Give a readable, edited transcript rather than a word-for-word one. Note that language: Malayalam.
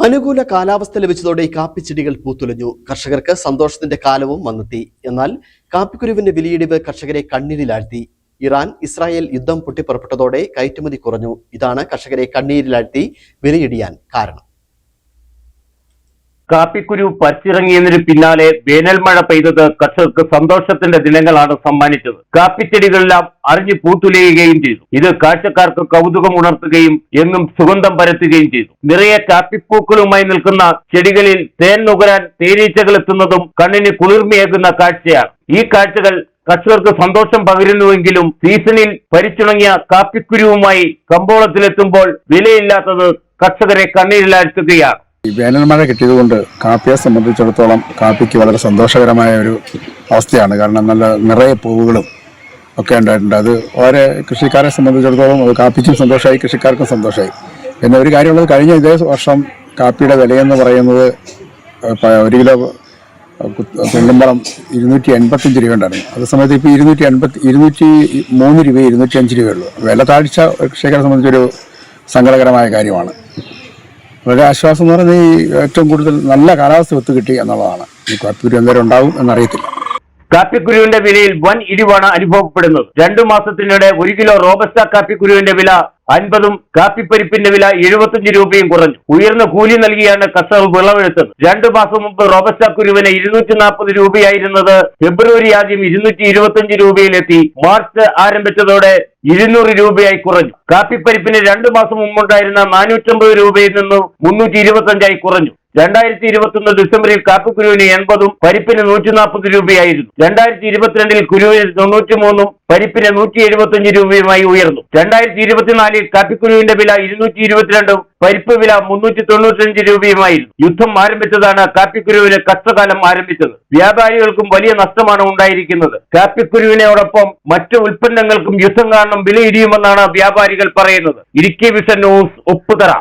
അനുകൂല കാലാവസ്ഥ ലഭിച്ചതോടെ കാപ്പിച്ചെടികൾ പൂത്തുലഞ്ഞു. കർഷകർക്ക് സന്തോഷത്തിന്റെ കാലവും വന്നെത്തി. എന്നാൽ കാപ്പിക്കുരുവിന്റെ വിലയിടിവ് കർഷകരെ കണ്ണീരിലാഴ്ത്തി. ഇറാൻ ഇസ്രായേൽ യുദ്ധം പൊട്ടിപ്പുറപ്പെട്ടതോടെ കയറ്റുമതി കുറഞ്ഞു. ഇതാണ് കർഷകരെ കണ്ണീരിലാഴ്ത്തി വിലയിടിയാൻ കാരണം. കാപ്പിക്കുരു പറിച്ചിറങ്ങിയതിനു പിന്നാലെ വേനൽ മഴ പെയ്തത് കർഷകർക്ക് സന്തോഷത്തിന്റെ ദിനങ്ങളാണ് സമ്മാനിച്ചത്. കാപ്പിച്ചെടികളെല്ലാം അറിഞ്ഞു പൂത്തുലയുകയും ചെയ്തു. ഇത് കാഴ്ചക്കാർക്ക് കൗതുകം ഉണർത്തുകയും എങ്ങും സുഗന്ധം പരത്തുകയും ചെയ്തു. നിറയെ കാപ്പിപ്പൂക്കളുമായി നിൽക്കുന്ന ചെടികളിൽ തേൻ നുകരാൻ തേനീച്ചകൾ എത്തുന്നതും കണ്ണിന് കുളിർമയേകുന്ന കാഴ്ചയാണ്. ഈ കാഴ്ചകൾ കർഷകർക്ക് സന്തോഷം പകരുന്നുവെങ്കിലും സീസണിൽ പരിച്ചുണങ്ങിയ കാപ്പിക്കുരുവുമായി കമ്പോളത്തിലെത്തുമ്പോൾ വിലയില്ലാത്തത് കർഷകരെ കണ്ണീരിലാഴ്ത്തുകയാണ്. ഈ വേനൽ മഴ കിട്ടിയതുകൊണ്ട് കാപ്പിയെ സംബന്ധിച്ചിടത്തോളം കാപ്പിക്ക് വളരെ സന്തോഷകരമായ ഒരു അവസ്ഥയാണ്. കാരണം നല്ല നിറയെ പൂവുകളും ഒക്കെ ഉണ്ടായിട്ടുണ്ട്. അത് ഓരോ കൃഷിക്കാരെ സംബന്ധിച്ചിടത്തോളം അത് കാപ്പിക്കും സന്തോഷമായി, കൃഷിക്കാർക്കും സന്തോഷമായി. പിന്നെ ഒരു കാര്യമുള്ളത്, കഴിഞ്ഞ ഇതേ വർഷം കാപ്പിയുടെ വിലയെന്ന് പറയുന്നത് 1 കിലോ തുള്ളുമ്പളം 285 രൂപ ഉണ്ടായിരുന്നു. അതേസമയത്ത് ഇപ്പോൾ 203 രൂപ 205 രൂപയുള്ളൂ. വില താഴ്ച കൃഷിക്കാരെ സംബന്ധിച്ചൊരു സങ്കടകരമായ കാര്യമാണ്. വളരെ ആശ്വാസം എന്ന് പറഞ്ഞാൽ ഈ ഏറ്റവും കൂടുതൽ നല്ല കാലാവസ്ഥ ഒത്തു കിട്ടി എന്നുള്ളതാണ്. ഈ കാപ്പിക്കുരു എന്തേരം ഉണ്ടാവും എന്നറിയത്തില്ല. കാപ്പിക്കുരുവിന്റെ വിലയിൽ വൻ ഇടിവാണ് അനുഭവപ്പെടുന്നത്. 2 മാസത്തിനിടെ 1 കിലോ റോബസ്റ്റ കാപ്പിക്കുരുവിന്റെ വില 50ഉം കാപ്പിപ്പരിപ്പിന്റെ വില 75 രൂപയും കുറഞ്ഞു. ഉയർന്ന കൂലി നൽകിയാണ് കർഷകർ വിളവെടുത്തത്. 2 മാസം മുമ്പ് റോബസ്റ്റ കുരുവിന് 240 രൂപയായിരുന്നത് ഫെബ്രുവരി ആദ്യം 225 രൂപയിലെത്തി. മാർച്ച് ആരംഭിച്ചതോടെ 200 രൂപയായി കുറഞ്ഞു. കാപ്പിപ്പരിപ്പിന് 2 മാസം മുമ്പുണ്ടായിരുന്ന 450 രൂപയിൽ നിന്നും 325 കുറഞ്ഞു. 2021 ഡിസംബറിൽ കാപ്പിക്കുരുവിന് 80ഉം പരിപ്പിന് 140 രൂപയായിരുന്നു. 2022 കുരുവിന് 93ഉം പരിപ്പിന് 175 രൂപയുമായി ഉയർന്നു. 2024 കാപ്പിക്കുരുവിന്റെ വില 222ഉം പരിപ്പ് വില 395 രൂപയുമായിരുന്നു. യുദ്ധം ആരംഭിച്ചതാണ് കാപ്പിക്കുരുവിന് കഷ്ടകാലം ആരംഭിച്ചത്. വ്യാപാരികൾക്കും വലിയ നഷ്ടമാണ് ഉണ്ടായിരിക്കുന്നത്. കാപ്പിക്കുരുവിനോടൊപ്പം മറ്റു ഉൽപ്പന്നങ്ങൾക്കും യുദ്ധം കാരണം വിലയിടിയുമെന്നാണ് വ്യാപാരികൾ പറയുന്നത്. Idukki vision news, Upputhara.